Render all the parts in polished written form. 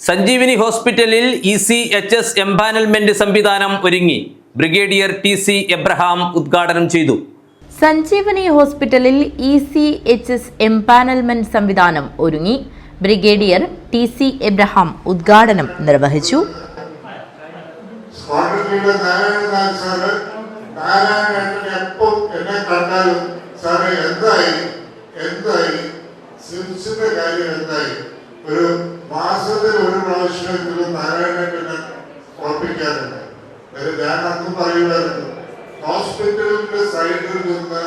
സഞ്ജീവനി ഹോസ്പിറ്റലിൽ ECHS എംപാനൽമെന്റ് സംവിധാനം ഒരുങ്ങി. ബ്രിഗേഡിയർ TC എബ്രഹാം ഉദ്ഘാടനം ചെയ്തു. സഞ്ജീവനി ഹോസ്പിറ്റലിൽ ECHS എംപാനൽമെന്റ് സംവിധാനം ഒരുങ്ങി. ബ്രിഗേഡിയർ TC എബ്രഹാം ഉദ്ഘാടനം നിർവഹിച്ചു. ഒരു മാസത്തിൽ ഒരു പ്രാവശ്യമെങ്കിലും നാരായണേട്ടനെ ഉറപ്പിക്കാറുണ്ട്. ഞാൻ അന്ന് പറയുമായിരുന്നു, ഹോസ്പിറ്റലിന്റെ സൈഡിൽ നിന്ന്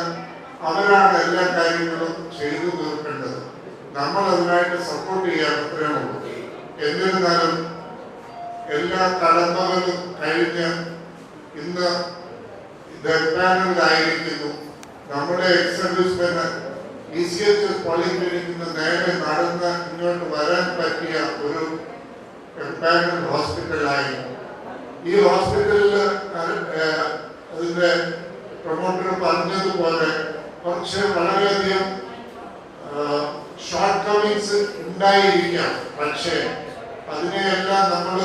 അവരാണ് എല്ലാ കാര്യങ്ങളും ചെയ്തു തീർക്കേണ്ടത്, നമ്മൾ അതിനായിട്ട് സപ്പോർട്ട് ചെയ്യാൻ അത്രേ ഉള്ളൂ. എന്നിരുന്നാലും എല്ലാ കടമ്പകളും കഴിഞ്ഞ് ഇന്ന് ഇത് എംപാനലിലായിരിക്കുന്നു. നമ്മുടെ എക്സ്-സർവീസ്മെന് ECHS പോളിക്ലിനിക്കിൽ നിന്ന് നേരെ നടന്ന് ഇങ്ങോട്ട് വരാൻ പറ്റിയ ഒരു എംപാനൽ ഹോസ്പിറ്റലായി. ഈ ഹോസ്പിറ്റലിൽ അതിൻ്റെ പ്രൊമോട്ടർ പറഞ്ഞതുപോലെ കുറച്ച് വളരെയധികം ഷോർട്ട് കമ്മിങ്സ് ഉണ്ടായിരിക്കാം. പക്ഷേ അതിനെയെല്ലാം നമ്മൾ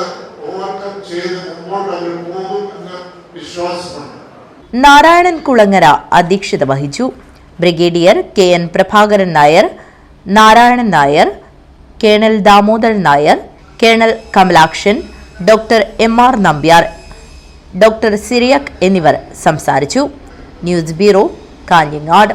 ഓവർകം ചെയ്ത് മുമ്പോട്ട് അവർ പോകും എന്ന വിശ്വാസമുണ്ട്. നാരായണൻ കുളങ്ങര അധ്യക്ഷത വഹിച്ചു. Brigadier KN Prabhakaran Nair, Narayanan Nair, colonel Damodaran Nair, colonel Kamalakshan, doctor MR Nambiar, doctor Cyriac എന്നിവർ സംസാരിച്ചു. News bureau, Kanhangad.